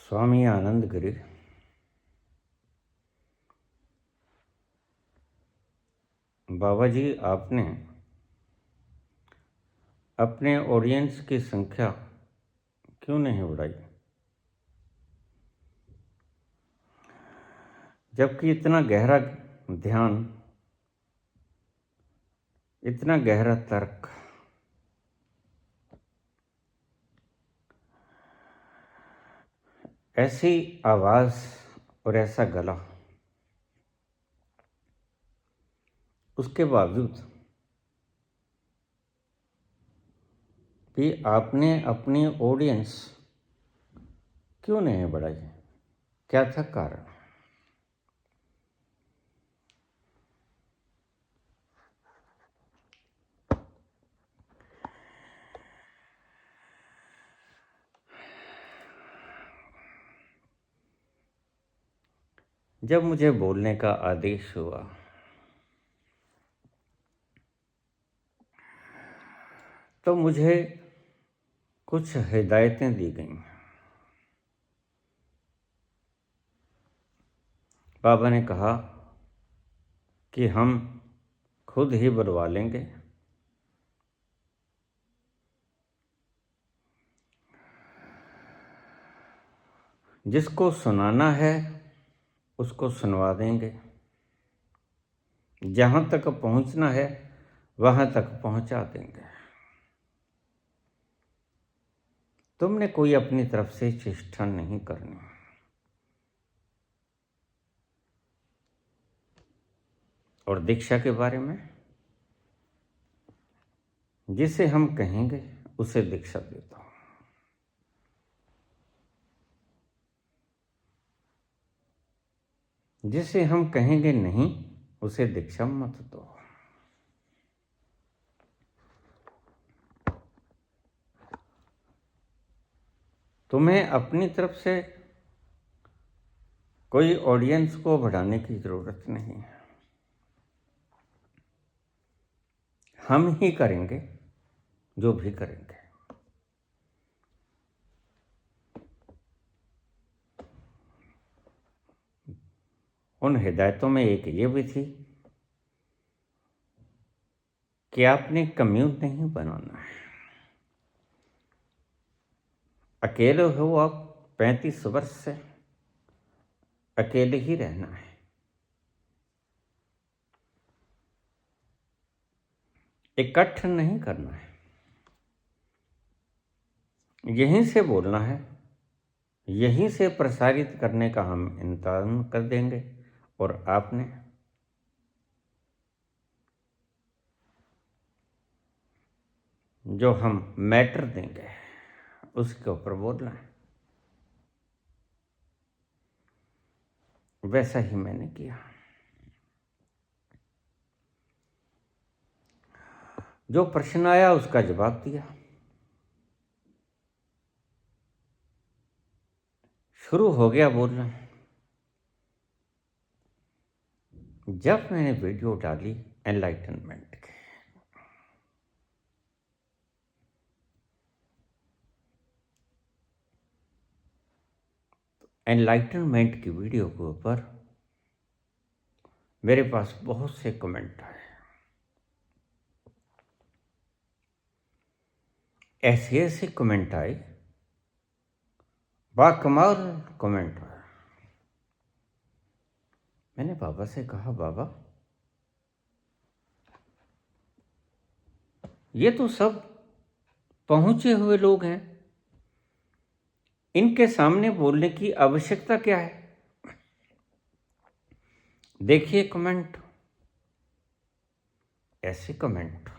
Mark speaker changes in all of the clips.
Speaker 1: स्वामी आनंद गिरी बाबा जी, आपने अपने ऑडियंस की संख्या क्यों नहीं बढ़ाई? जबकि इतना गहरा ध्यान, इतना गहरा तर्क, ऐसी आवाज़ और ऐसा गला, उसके बावजूद भी आपने अपनी ऑडियंस क्यों नहीं बढ़ाई? क्या था कारण? जब मुझे बोलने का आदेश हुआ तो मुझे कुछ हिदायतें दी गईं। बाबा ने कहा कि हम खुद ही बुलवा लेंगे, जिसको सुनाना है उसको सुनवा देंगे, जहाँ तक पहुँचना है वहाँ तक पहुँचा देंगे। तुमने कोई अपनी तरफ से चेष्टा नहीं करनी। और दीक्षा के बारे में, जिसे हम कहेंगे उसे दीक्षा देता हूँ। जिसे हम कहेंगे नहीं उसे दीक्षा मत दो। तुम्हें अपनी तरफ से कोई ऑडियंस को बढ़ाने की जरूरत नहीं है। हम ही करेंगे जो भी करेंगे। उन हिदायतों में एक ये भी थी कि आपने कम्यून नहीं बनाना है। अकेले हो आप, 35 वर्ष से अकेले ही रहना है। इकट्ठा नहीं करना है। यहीं से बोलना है, यहीं से प्रसारित करने का हम इंतजाम कर देंगे। और आपने जो हम मैटर देंगे उसके ऊपर बोलना है। वैसा ही मैंने किया। जो प्रश्न आया उसका जवाब दिया। शुरू हो गया बोलना। जब मैंने वीडियो डाली एनलाइटनमेंट की, एनलाइटनमेंट की वीडियो के ऊपर मेरे पास बहुत से कमेंट आए। ऐसे ऐसे कमेंट आए, बाकमाल कमेंट आए। मैंने बाबा से कहा, बाबा ये तो सब पहुंचे हुए लोग हैं, इनके सामने बोलने की आवश्यकता क्या है? देखिए कमेंट, ऐसे कमेंट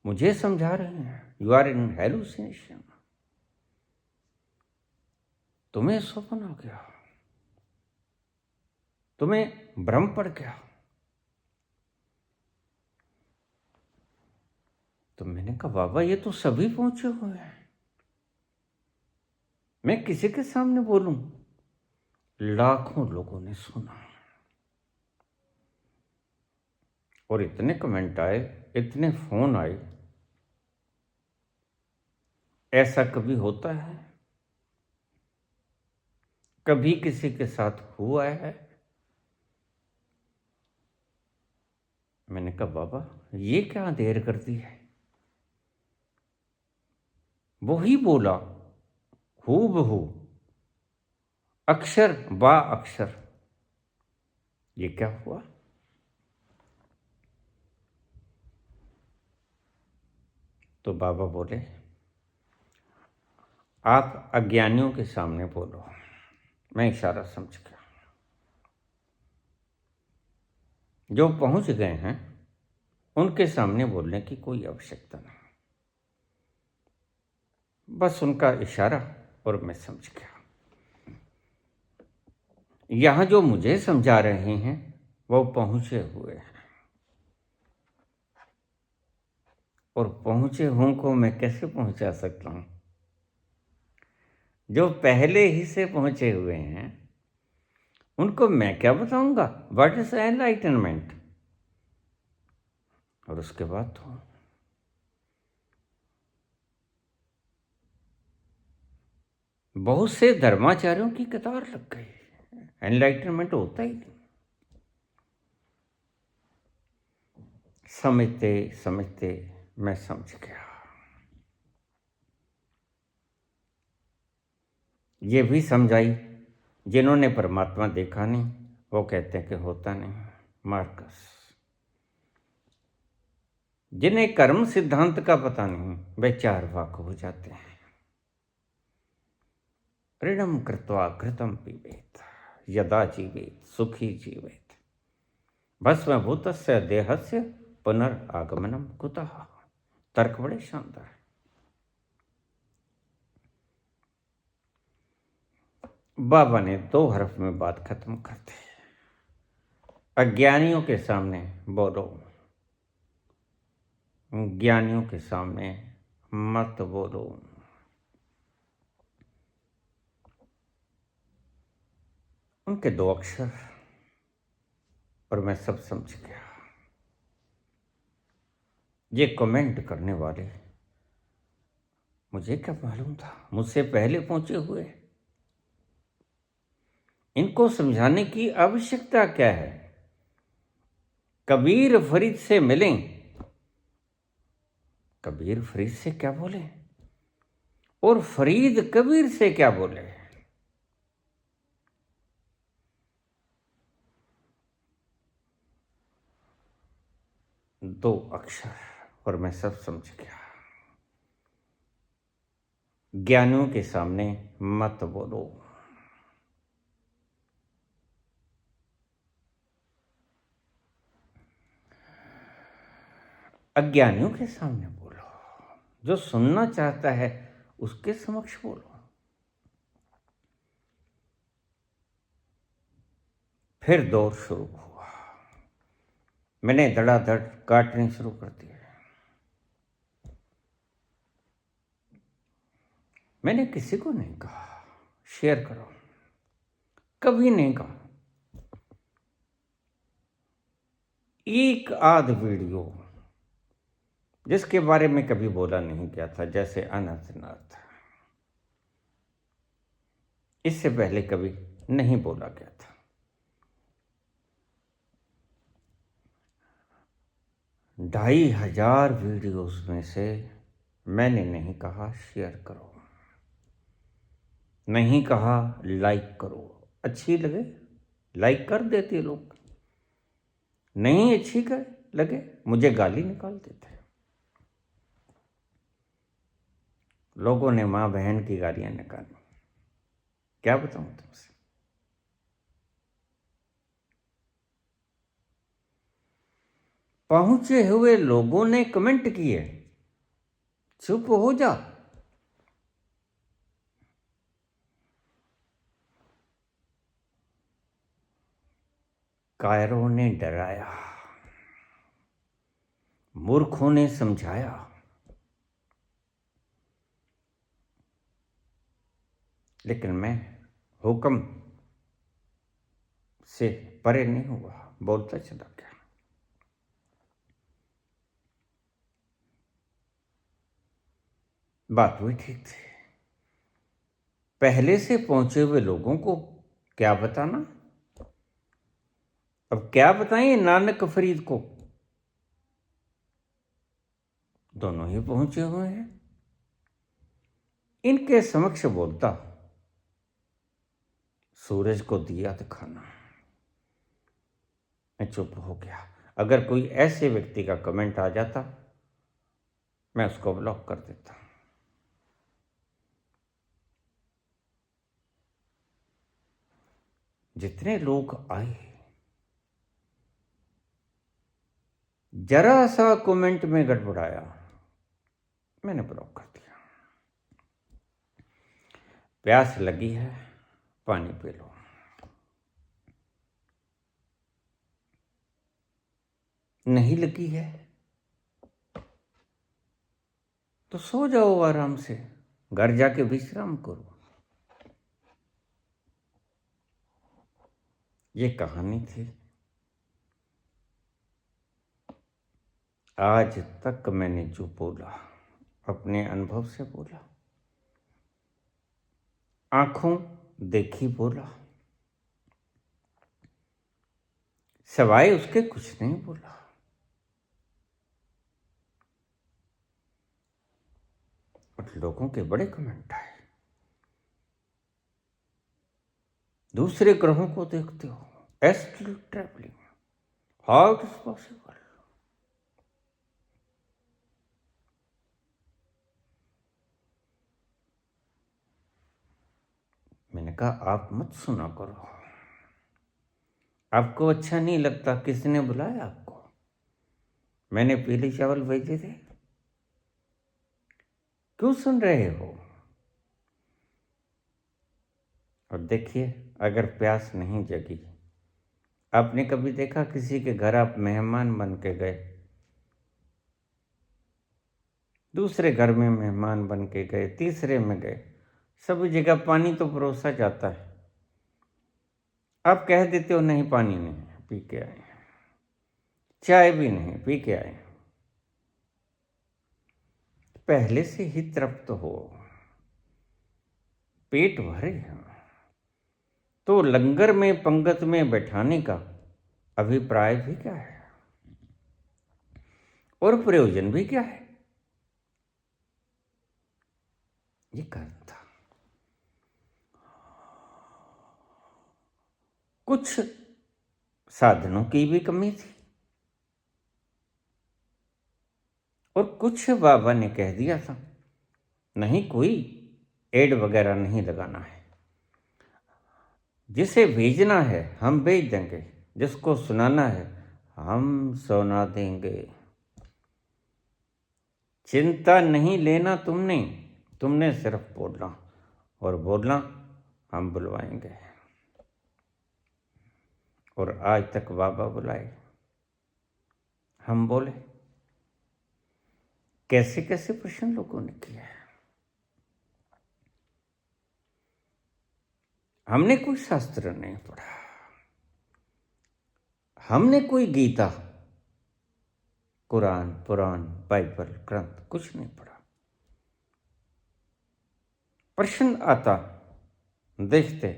Speaker 1: मुझे समझा रहे हैं यू आर इन हेलुसिनेशन, तुम्हें स्वप्न आ गया, तुम्हें भ्रम पड़ गया। तो मैंने कहा, बाबा ये तो सभी पहुंचे हुए हैं, मैं किसी के सामने बोलूं? लाखों लोगों ने सुना और इतने कमेंट आए, इतने फोन आए। ऐसा कभी होता है? कभी किसी के साथ हुआ है? मैंने कहा बाबा ये क्या देर कर दी है? वो ही बोला हूबहू, अक्षर बा अक्षर। ये क्या हुआ? तो बाबा बोले आप अज्ञानियों के सामने बोलो। मैं इशारा समझ गया। जो पहुंच गए हैं उनके सामने बोलने की कोई आवश्यकता नहीं, बस उनका इशारा और मैं समझ गया। यहां जो मुझे समझा रहे हैं वो पहुंचे हुए हैं, और पहुंचे हुओं को मैं कैसे पहुंचा सकता हूं? जो पहले ही से पहुंचे हुए हैं उनको मैं क्या बताऊंगा व्हाट इज एनलाइटनमेंट? और उसके बाद तो बहुत से धर्माचार्यों की कतार लग गई। एनलाइटनमेंट होता ही नहीं। समझते समझते मैं समझ गया। ये भी समझाई जिन्होंने परमात्मा देखा नहीं वो कहते हैं कि होता नहीं, मार्कस। जिन्हें कर्म सिद्धांत का पता नहीं वे चार्वाक हो जाते हैं। ऋणम कृत्वा घृतम पीबेत यदा जीवेत सुखी जीवेत भस्मभूतस्य देहस्य पुनर्आगमनम कुतः। तर्क बड़े शानदार है। बाबा ने 2 हरफ में बात खत्म कर दी। अज्ञानियों के सामने बोलो, ज्ञानियों के सामने मत बोलो। उनके 2 अक्षर और मैं सब समझ गया। ये कमेंट करने वाले मुझे क्या मालूम था, मुझसे पहले पहुंचे हुए। इनको समझाने की आवश्यकता क्या है? कबीर फरीद से मिलें। कबीर फरीद से क्या बोले और फरीद कबीर से क्या बोले? दो अक्षर और मैं सब समझ गया। ज्ञानियों के सामने मत बोलो। अज्ञानियों के सामने बोलो। जो सुनना चाहता है उसके समक्ष बोलो। फिर दौर शुरू हुआ। मैंने धड़ाधड़ काटने शुरू कर दिए। मैंने किसी को नहीं कहा शेयर करो, कभी नहीं कहा। एक आध वीडियो जिसके बारे में कभी बोला नहीं गया था, जैसे अनंतनाथ, इससे पहले कभी नहीं बोला गया था। ढाई हजार वीडियोस में से मैंने नहीं कहा शेयर करो, नहीं कहा लाइक करो। अच्छी लगे लाइक कर देते लोग, नहीं अच्छी कर लगे मुझे गाली निकाल देते। लोगों ने माँ बहन की गालियां निकाली। क्या बताऊं तुमसे? पहुंचे हुए लोगों ने कमेंट किए, चुप हो जा। कायरों ने डराया, मूर्खों ने समझाया, लेकिन मैं हुक्म से परे नहीं हुआ, बोलता चला गया। बात भी ठीक थी। पहले से पहुंचे हुए लोगों को क्या बताना? अब क्या बताएं नानक फरीद को? दोनों ही पहुंचे हुए हैं। इनके समक्ष बोलता, सूरज को दिया दिखाना। मैं चुप हो गया। अगर कोई ऐसे व्यक्ति का कमेंट आ जाता, मैं उसको ब्लॉक कर देता। जितने लोग आए, जरा सा कमेंट में गड़बड़ाया, मैंने ब्लॉक कर दिया। प्यास लगी है, पानी पी लो। नहीं लगी है तो सो जाओ आराम से, घर जाके विश्राम करो। ये कहानी थी। आज तक मैंने जो बोला, अपने अनुभव से बोला, आंखों देखी बोला, सवाए उसके कुछ नहीं बोला। और लोगों के बड़े कमेंट आए, दूसरे ग्रहों को देखते हो, astral travelling, how it is possible. मैंने कहा आप मत सुना करो, आपको अच्छा नहीं लगता। किसने बुलाया आपको? मैंने पीले चावल भेजे थे, क्यों सुन रहे हो? और देखिए, अगर प्यास नहीं जगी, आपने कभी देखा किसी के घर आप मेहमान बन के गए, दूसरे घर में मेहमान बन के गए, तीसरे में गए, सभी जगह पानी तो परोसा जाता है, आप कह देते हो नहीं पानी नहीं, पी के आए। चाय भी नहीं, पी के आए। पहले से ही तृप्त हो, पेट भरे हैं, तो लंगर में पंगत में बैठाने का अभिप्राय भी क्या है और प्रयोजन भी क्या है? ये कर्म था। कुछ साधनों की भी कमी थी, और कुछ बाबा ने कह दिया था, नहीं कोई एड वगैरह नहीं लगाना है, जिसे भेजना है हम भेज देंगे, जिसको सुनाना है हम सुना देंगे, चिंता नहीं लेना तुमने, तुमने सिर्फ बोलना, और बोलना हम बुलवाएंगे। और आज तक बाबा बुलाए, हम बोले। कैसे कैसे प्रश्न लोगों ने किया है। हमने कोई शास्त्र नहीं पढ़ा, हमने कोई गीता, कुरान, पुराण, बाइबल, ग्रंथ कुछ नहीं पढ़ा। प्रश्न आता, देखते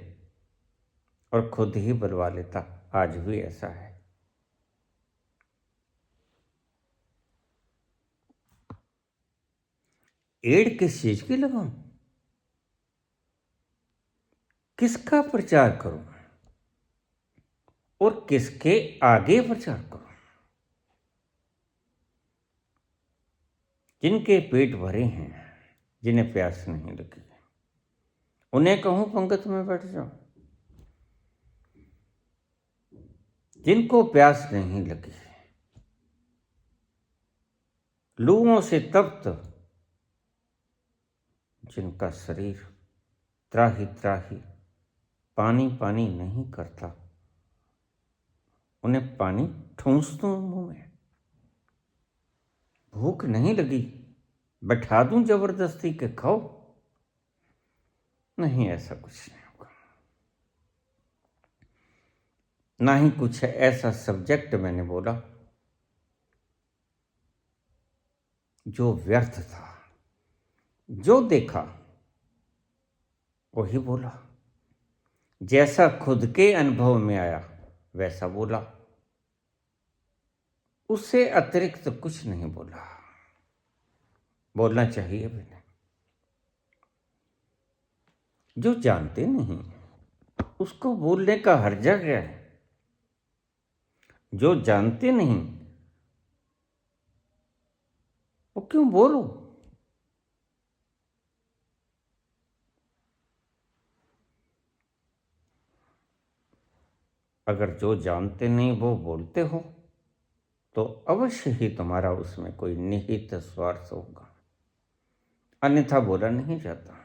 Speaker 1: और खुद ही बुलवा लेता। आज भी ऐसा है। एड किस चीज की लगाऊं, किसका प्रचार करूं और किसके आगे प्रचार करूं? जिनके पेट भरे हैं, जिन्हें प्यास नहीं लगी, उन्हें कहूं पंगत में बैठ जाओ। जिनको प्यास नहीं लगी, लूओं से तप्त, जिनका शरीर त्राही त्राही पानी पानी नहीं करता, उन्हें पानी ठूंस दूं मुंह में। भूख नहीं लगी, बैठा दूं जबरदस्ती के खाओ? नहीं, ऐसा कुछ नहीं होगा। ना ही कुछ ऐसा सब्जेक्ट मैंने बोला जो व्यर्थ था। जो देखा वही बोला, जैसा खुद के अनुभव में आया वैसा बोला, उससे अतिरिक्त कुछ नहीं बोला। बोलना चाहिए भी नहीं। जो जानते नहीं उसको बोलने का हर्जा क्या है? जो जानते नहीं वो क्यों बोलो? अगर जो जानते नहीं वो बोलते हो तो अवश्य ही तुम्हारा उसमें कोई निहित स्वार्थ होगा, अन्यथा बोला नहीं जाता।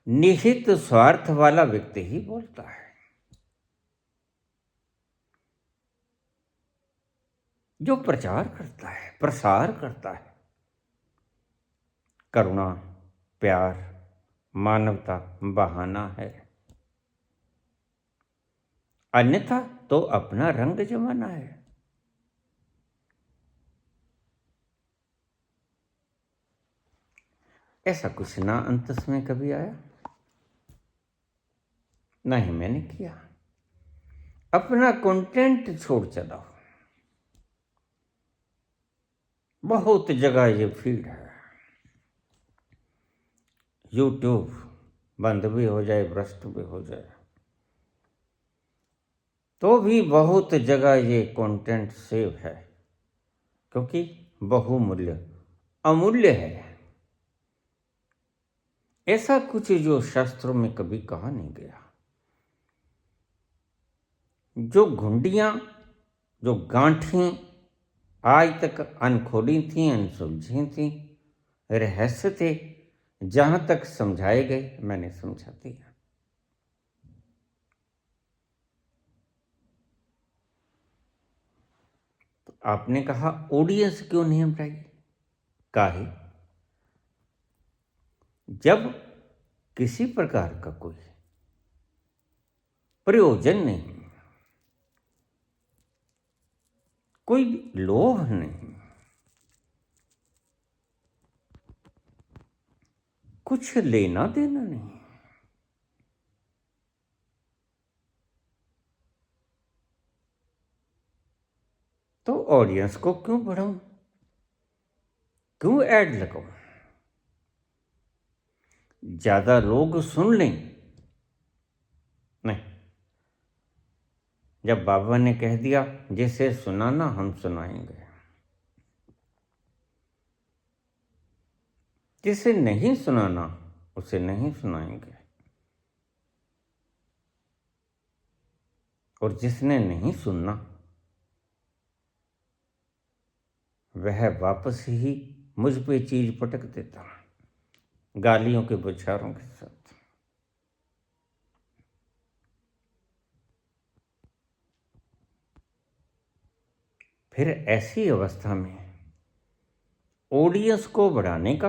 Speaker 1: निहित स्वार्थ वाला व्यक्ति ही बोलता है। जो प्रचार करता है, प्रसार करता है, करुणा, प्यार, मानवता बहाना है, अन्यथा तो अपना रंग जमाना है। ऐसा कुछ ना अंतस में कभी आया, ना ही मैंने किया। अपना कंटेंट छोड़ चला। बहुत जगह ये फीड है, यूट्यूब बंद भी हो जाए, भ्रष्ट भी हो जाए, तो भी बहुत जगह ये कंटेंट सेव है, क्योंकि बहुमूल्य अमूल्य है। ऐसा कुछ जो शास्त्रों में कभी कहा नहीं गया। जो घुंडियां, जो गांठें आज तक अनखोली थी, अनसुलझी थी, रहस्य थे, जहां तक समझाए गए मैंने समझा दिया। तो आपने कहा ऑडियंस क्यों नहीं बढ़ाई? काहे? जब किसी प्रकार का कोई प्रयोजन नहीं, कोई लोभ नहीं, कुछ लेना देना नहीं, तो ऑडियंस को क्यों बढ़ाऊं? क्यों ऐड लगाऊं? ज्यादा लोग सुन लें? नहीं। जब बाबा ने कह दिया जिसे सुनाना हम सुनाएंगे, जिसे नहीं सुनाना उसे नहीं सुनाएंगे, और जिसने नहीं सुनना वह वापस ही मुझ पे चीज पटक देता, गालियों के बौछारों के साथ। फिर ऐसी अवस्था में ऑडियंस को बढ़ाने का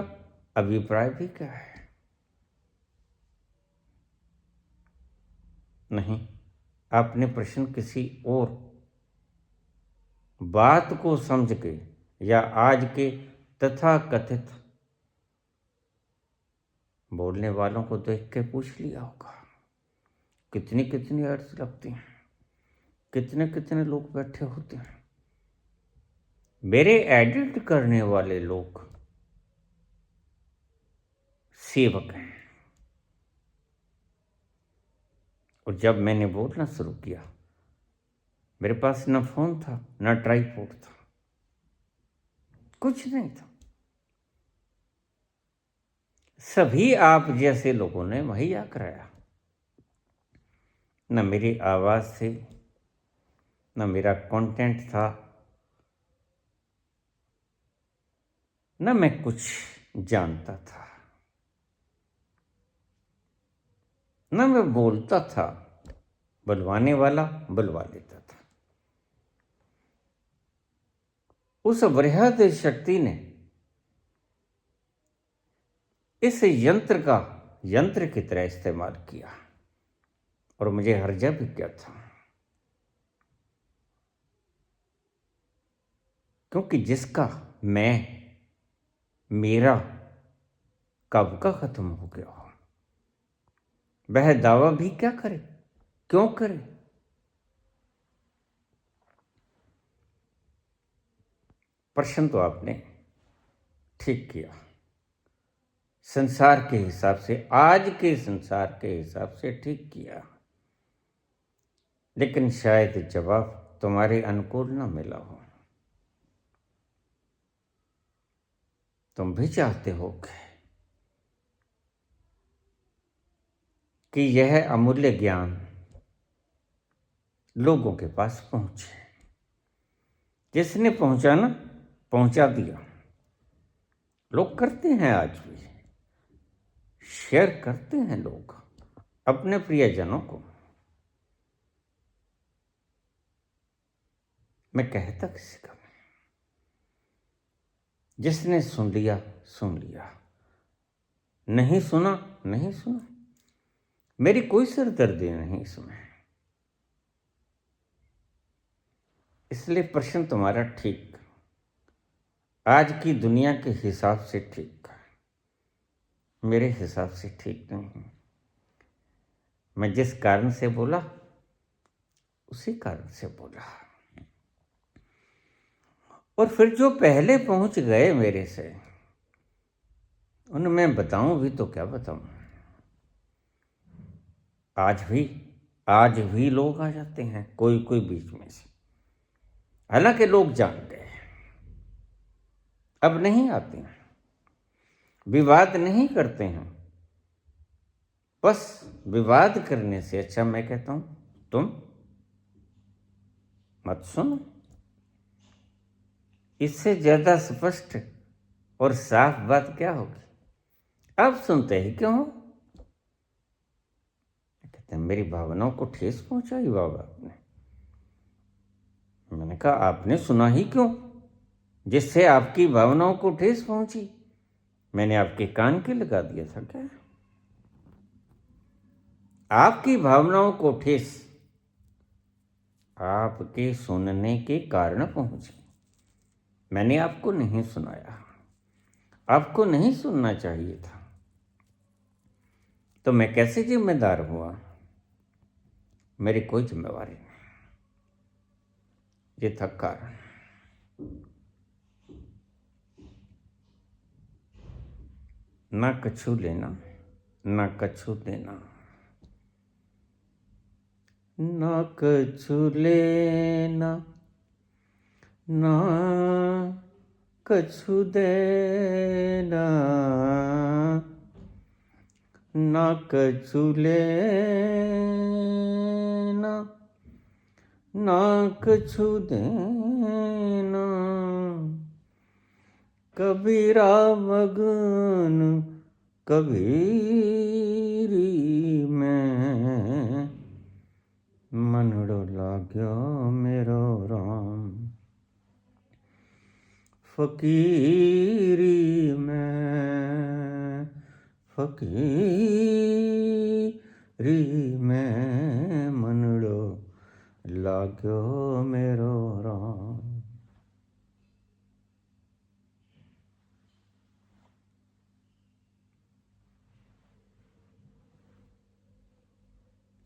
Speaker 1: अभिप्राय भी क्या है? नहीं, आपने प्रश्न किसी और बात को समझ के या आज के तथा कथित बोलने वालों को देख के पूछ लिया होगा। कितनी कितनी एड्स लगती हैं, कितने कितने लोग बैठे होते हैं। मेरे एडिट करने वाले लोग सेवक हैं, और जब मैंने बोलना शुरू किया मेरे पास न फोन था, न ट्राइपॉड था, कुछ नहीं था। सभी आप जैसे लोगों ने मुहैया कराया। न मेरी आवाज थी, न मेरा कंटेंट था, न मैं कुछ जानता था, न मैं बोलता था। बुलवाने वाला बुलवा लेता था। उस बृहद शक्ति ने इस यंत्र का यंत्र की तरह इस्तेमाल किया, और मुझे हर्जा भी क्या था, क्योंकि जिसका मैं, मेरा कब का खत्म हो गया हो। वह दावा भी क्या करे, क्यों करे? प्रश्न तो आपने ठीक किया। संसार के हिसाब से, आज के संसार के हिसाब से ठीक किया, लेकिन शायद जवाब तुम्हारे अनुकूल न मिला हो। तुम भी चाहते हो कि यह अमूल्य ज्ञान लोगों के पास पहुंचे। जिसने पहुंचाना पहुंचा दिया। लोग करते हैं, आज भी शेयर करते हैं लोग अपने प्रियजनों को। मैं कहता किसी का, जिसने सुन लिया सुन लिया, नहीं सुना नहीं सुना, मेरी कोई सिरदर्दी नहीं इसमें। इसलिए प्रश्न तुम्हारा ठीक, आज की दुनिया के हिसाब से ठीक, मेरे हिसाब से ठीक नहीं। मैं जिस कारण से बोला उसी कारण से बोला। और फिर जो पहले पहुंच गए मेरे से, उनमें बताऊं भी तो क्या बताऊं। आज भी लोग आ जाते हैं कोई कोई बीच में से, हालांकि लोग जान गए, अब नहीं आते हैं, विवाद नहीं करते हैं। बस विवाद करने से अच्छा मैं कहता हूं तुम मत सुनो। इससे ज्यादा स्पष्ट और साफ बात क्या होगी? अब सुनते ही क्यों हो? कहते हैं मेरी भावनाओं को ठेस पहुंचाई बाबा आपने। मैंने कहा आपने सुना ही क्यों, जिससे आपकी भावनाओं को ठेस पहुंची? मैंने आपके कान के लगा दिया था क्या? आपकी भावनाओं को ठेस आपके सुनने के कारण पहुंची। मैंने आपको नहीं सुनाया, आपको नहीं सुनना चाहिए था, तो मैं कैसे जिम्मेदार हुआ? मेरी कोई जिम्मेवारी नहीं, ये था कारण। ना कछु लेना ना कछु देना, ना कछु लेना ना कछु देना, ना कछु लेना ना कछु देना, कबीरा मगन कबीरी में, मनड़ो लाग्यो मेरो राम फकीरी में, फकीरी में, मनड़ो लाग्यो मेरो राम।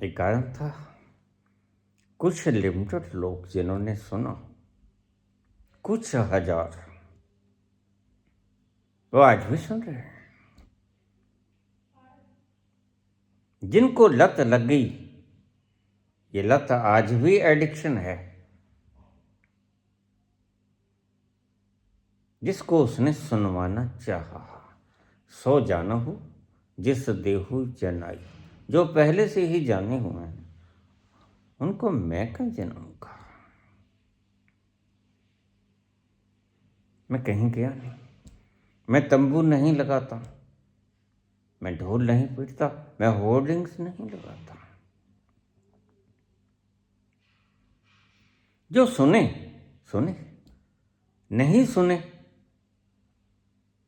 Speaker 1: एक कारण था, कुछ लिमिटेड लोग जिन्होंने सुना, कुछ हजार, वो आज भी सुन रहे हैं। जिनको लत लग गई, ये लत आज भी एडिक्शन है, जिसको उसने सुनवाना चाहा। सो जानहु जिस देहु जनाई, जो पहले से ही जाने हुए हैं उनको मैं कहीं जनाऊंगा। मैं कहीं गया नहीं, मैं तंबू नहीं लगाता, मैं ढोल नहीं पीटता, मैं होर्डिंग्स नहीं लगाता। जो सुने सुने, नहीं सुने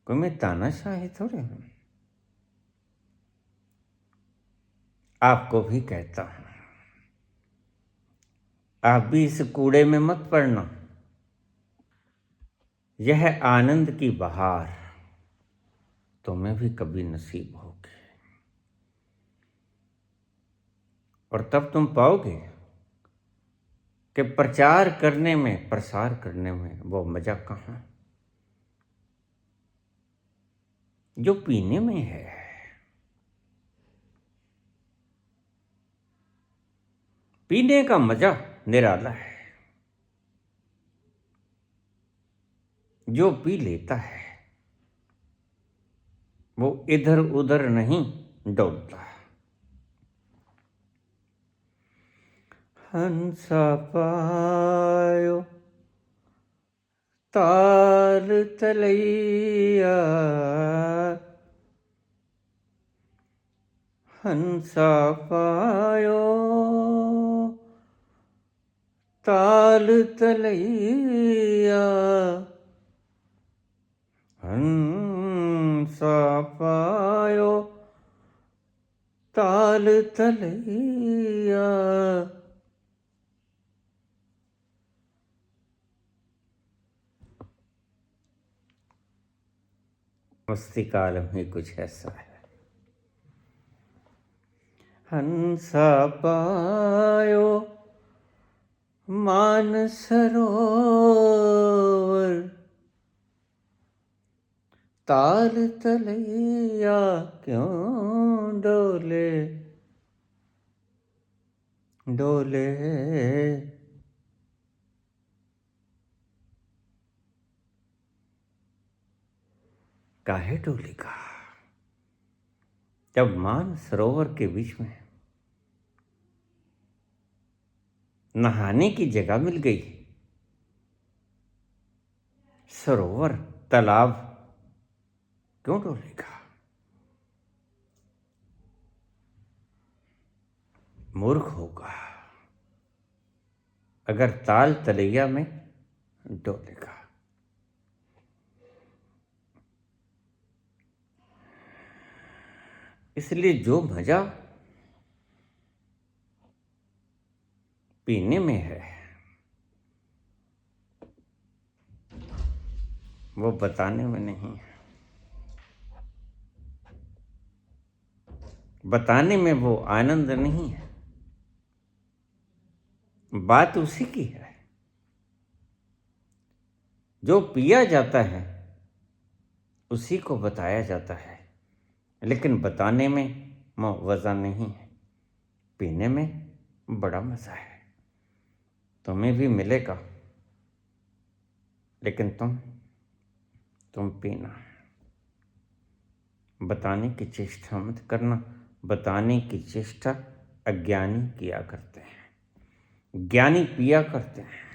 Speaker 1: कोई मैं तानाशाही थोड़े हूं। आपको भी कहता हूं, आप भी इस कूड़े में मत पड़ना। यह आनंद की बहार तुम्हें भी कभी नसीब होगी। और तब तुम पाओगे कि प्रचार करने में, प्रसार करने में वो मजा कहाँ जो पीने में है। पीने का मजा निराला है। जो पी लेता है वो इधर उधर नहीं डोलता। हंसा पायो ताल तलैया, हंसा पायो ताल तलैया, हंसा पायो ताल तलैया। मस्ती का आलम ही कुछ ऐसा है। हंसा पायो मानसरोवर, ताल तलैया क्यों डोले डोले। काहे डोलेगा जब मान सरोवर के बीच में नहाने की जगह मिल गई। सरोवर, तालाब क्यों डोलेगा। मूर्ख होगा अगर ताल तलैया में डोलेगा। इसलिए जो मजा पीने में है वो बताने में नहीं है। बताने में वो आनंद नहीं है। बात उसी की है। जो पिया जाता है उसी को बताया जाता है, लेकिन बताने में मजा नहीं है। पीने में बड़ा मजा है। तुम्हें भी मिलेगा, लेकिन तुम पीना। बताने की चेष्टा मत करना। बताने की चेष्टा अज्ञानी किया करते हैं, ज्ञानी पिया करते हैं।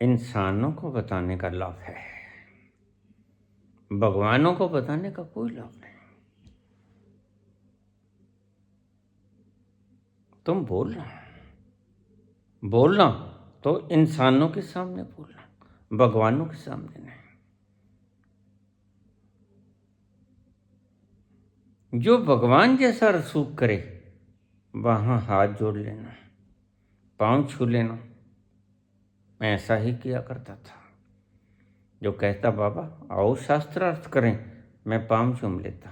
Speaker 1: इंसानों को बताने का लाभ है, भगवानों को बताने का कोई लाभ नहीं। तुम बोलना तो इंसानों के सामने बोलना, भगवानों के सामने नहीं। जो भगवान जैसा रसूख करे वहां हाथ जोड़ लेना, पांव छू लेना। मैं ऐसा ही किया करता था। जो कहता बाबा आओ शास्त्रार्थ करें, मैं पांव चूम लेता।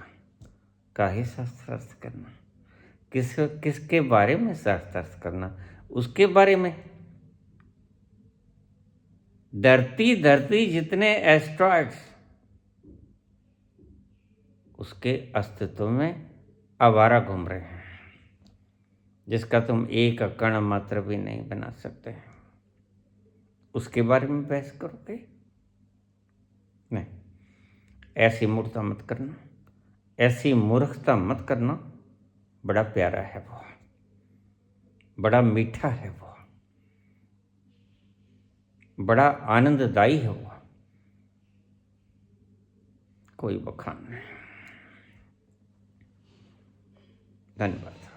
Speaker 1: काहे शास्त्रार्थ करना, किसके बारे में शास्त्रार्थ करना। उसके बारे में धरती जितने एस्ट्रॉइड्स उसके अस्तित्व में आवारा घूम रहे हैं, जिसका तुम एक कण मात्र भी नहीं बना सकते। उसके बारे में बहस करोगे? नहीं, ऐसी मूर्खता मत करना, ऐसी मूर्खता मत करना। बड़ा प्यारा है वो, बड़ा मीठा है वो, बड़ा आनंददायी है वो। कोई बखान नहीं। धन्यवाद।